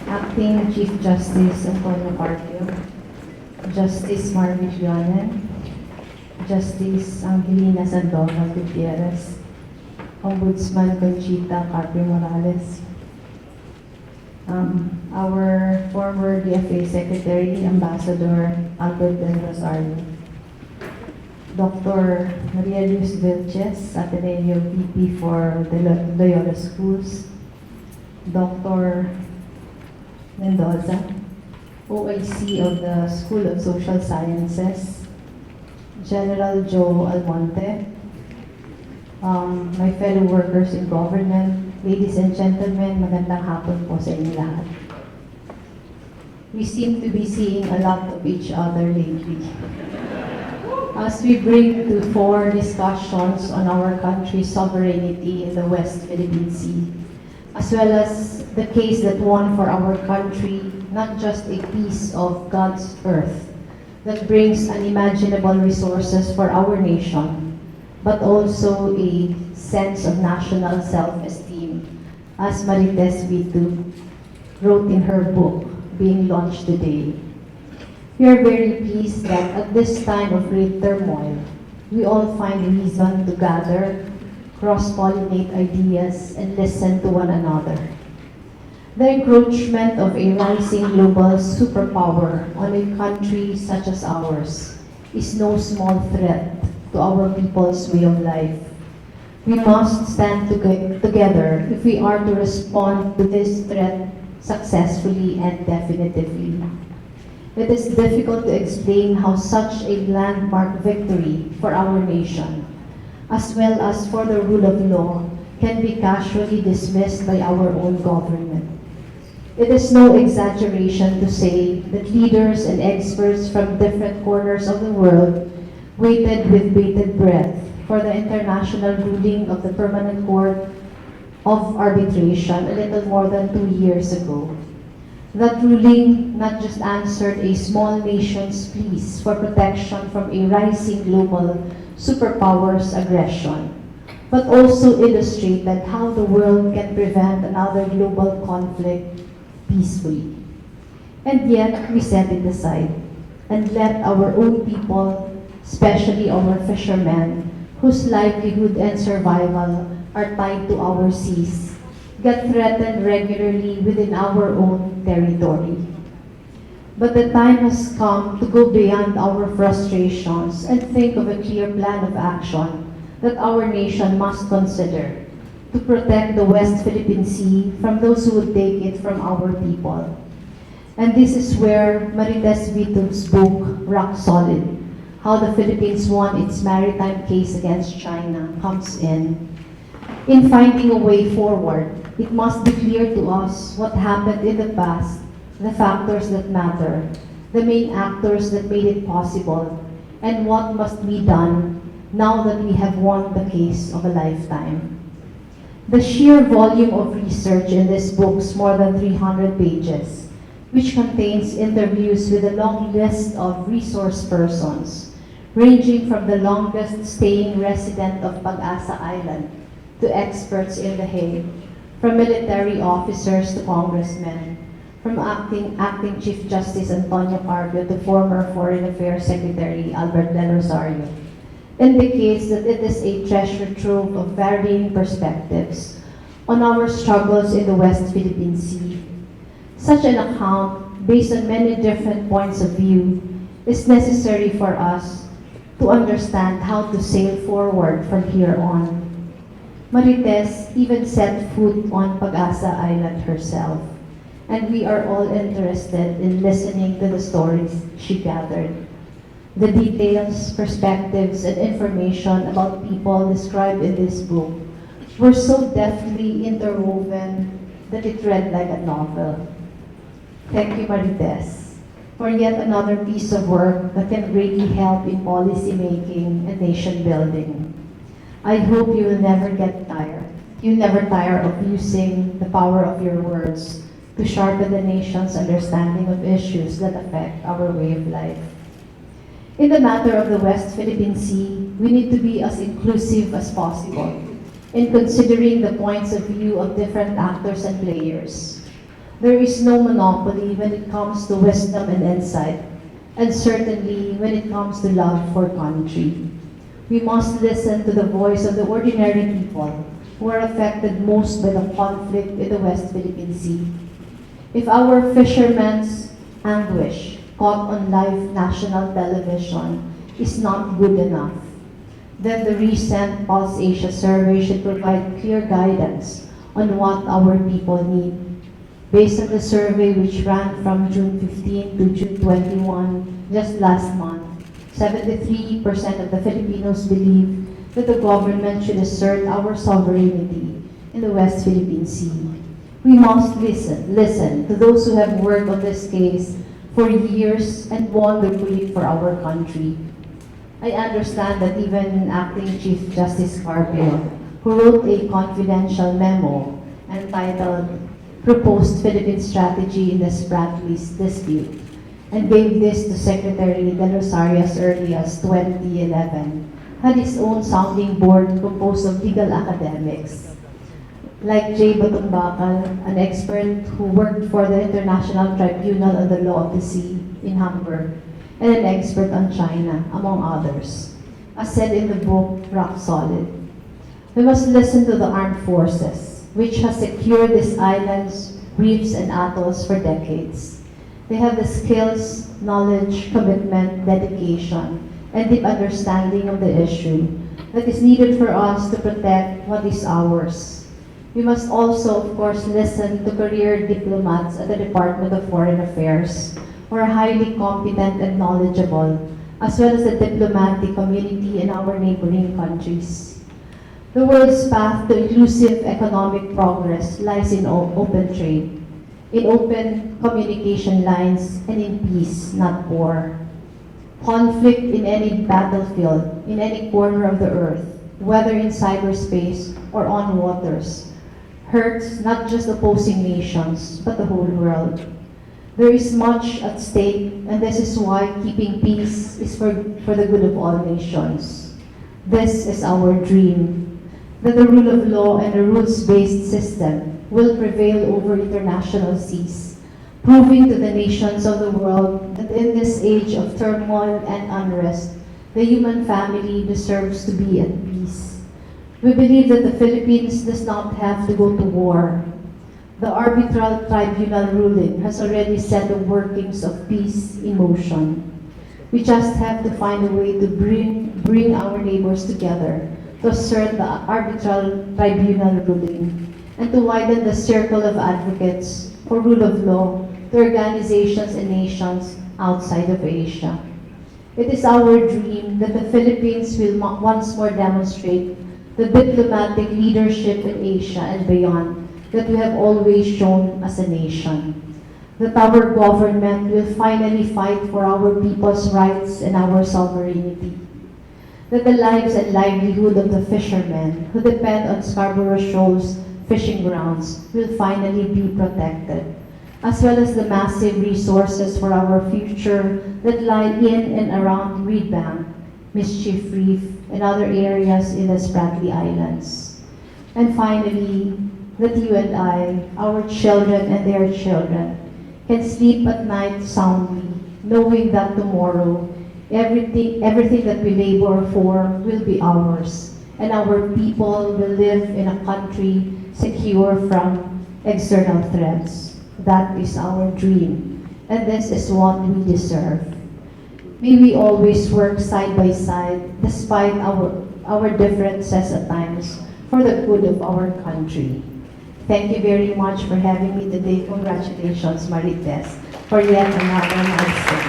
Acting Chief Justice Antonio Carpio, Justice Marvick Yonen, Justice Angelina Sandoval Gutierrez, Ombudsman Conchita Carpio Morales, our former DFA Secretary, Ambassador Albert Del Rosario, Dr. Maria Luz Vilches, Ateneo VP for the Loyola Schools, Dr. Mendoza, OIC of the School of Social Sciences, General Joe Almonte, my fellow workers in government, ladies and gentlemen, magandang hapon po sa inyo lahat. We seem to be seeing a lot of each other lately. As we bring to fore discussions on our country's sovereignty in the West Philippine Sea, as well as the case that won for our country not just a piece of God's earth that brings unimaginable resources for our nation, but also a sense of national self-esteem, as Marites Vitu wrote in her book, being launched today. We are very pleased that at this time of great turmoil, we all find reason to gather, cross-pollinate ideas, and listen to one another. The encroachment of a rising global superpower on a country such as ours is no small threat to our people's way of life. We must stand together if we are to respond to this threat successfully and definitively. It is difficult to explain how such a landmark victory for our nation, as well as for the rule of law, can be casually dismissed by our own government. It is no exaggeration to say that leaders and experts from different corners of the world waited with bated breath for the international ruling of the Permanent Court of Arbitration a little more than 2 years ago. That ruling not just answered a small nation's pleas for protection from a rising global superpower's aggression, but also illustrated how the world can prevent another global conflict peacefully. And yet, we set it aside and let our own people, especially our fishermen, whose livelihood and survival are tied to our seas, get threatened regularly within our own territory. But the time has come to go beyond our frustrations and think of a clear plan of action that our nation must consider to protect the West Philippine Sea from those who would take it from our people. And this is where Marites Vitu's book, Rock Solid, How the Philippines Won its Maritime Case Against China, comes in. In finding a way forward, it must be clear to us what happened in the past, the factors that matter, the main actors that made it possible, and what must be done now that we have won the case of a lifetime. The sheer volume of research in this book's more than 300 pages, which contains interviews with a long list of resource persons, ranging from the longest staying resident of Pag-asa Island to experts in The Hague, from military officers to congressmen, from acting Chief Justice Antonio Carpio to former Foreign Affairs Secretary Albert Del Rosario, indicates that it is a treasure trove of varying perspectives on our struggles in the West Philippine Sea. Such an account, based on many different points of view, is necessary for us to understand how to sail forward from here on. Marites even set foot on Pag-asa Island herself, and we are all interested in listening to the stories she gathered. The details, perspectives, and information about people described in this book were so deftly interwoven that it read like a novel. Thank you, Marites, for yet another piece of work that can greatly help in policy making and nation building. I hope you will never get tired. You'll never tire of using the power of your words to sharpen the nation's understanding of issues that affect our way of life. In the matter of the West Philippine Sea, we need to be as inclusive as possible in considering the points of view of different actors and players. There is no monopoly when it comes to wisdom and insight, and certainly when it comes to love for country. We must listen to the voice of the ordinary people who are affected most by the conflict in the West Philippine Sea. If our fishermen's anguish caught on live national television is not good enough, then the recent Pulse Asia survey should provide clear guidance on what our people need. Based on the survey, which ran from June 15 to June 21, just last month, 73% of the Filipinos believe that the government should assert our sovereignty in the West Philippine Sea. We must listen to those who have worked on this case for years and wonderfully for our country. I understand that even Acting Chief Justice Carpio, who wrote a confidential memo entitled Proposed Philippine Strategy in the Spratlys Dispute, and gave this to Secretary De Rosario as early as 2011, had his own sounding board composed of legal academics, like J. Batumbakal, an expert who worked for the International Tribunal on the Law of the Sea in Hamburg, and an expert on China, among others. As said in the book, Rock Solid, we must listen to the armed forces, which has secured these islands, reefs, and atolls for decades. They have the skills, knowledge, commitment, dedication, and deep understanding of the issue that is needed for us to protect what is ours. We must also, of course, listen to career diplomats at the Department of Foreign Affairs who are highly competent and knowledgeable, as well as the diplomatic community in our neighboring countries. The world's path to inclusive economic progress lies in open trade, in open communication lines, and in peace, not war. Conflict in any battlefield, in any corner of the earth, whether in cyberspace or on waters, hurts not just opposing nations, but the whole world. There is much at stake, and this is why keeping peace is for the good of all nations. This is our dream, that the rule of law and a rules-based system will prevail over international seas, proving to the nations of the world that in this age of turmoil and unrest, the human family deserves to be at peace. We believe that the Philippines does not have to go to war. The arbitral tribunal ruling has already set the workings of peace in motion. We just have to find a way to bring our neighbors together to assert the arbitral tribunal ruling and to widen the circle of advocates for rule of law to organizations and nations outside of Asia. It is our dream that the Philippines will once more demonstrate the diplomatic leadership in Asia and beyond that we have always shown as a nation. That our government will finally fight for our people's rights and our sovereignty. That the lives and livelihood of the fishermen who depend on Scarborough Shoal's fishing grounds will finally be protected, as well as the massive resources for our future that lie in and around Reed Bank, Mischief Reef, and other areas in the Spratly Islands. And finally, that you and I, our children and their children, can sleep at night soundly, knowing that tomorrow, everything that we labor for will be ours, and our people will live in a country secure from external threats. That is our dream, and this is what we deserve. May we always work side by side, despite our differences at times, for the good of our country. Thank you very much for having me today. Congratulations, Marites, for yet another milestone.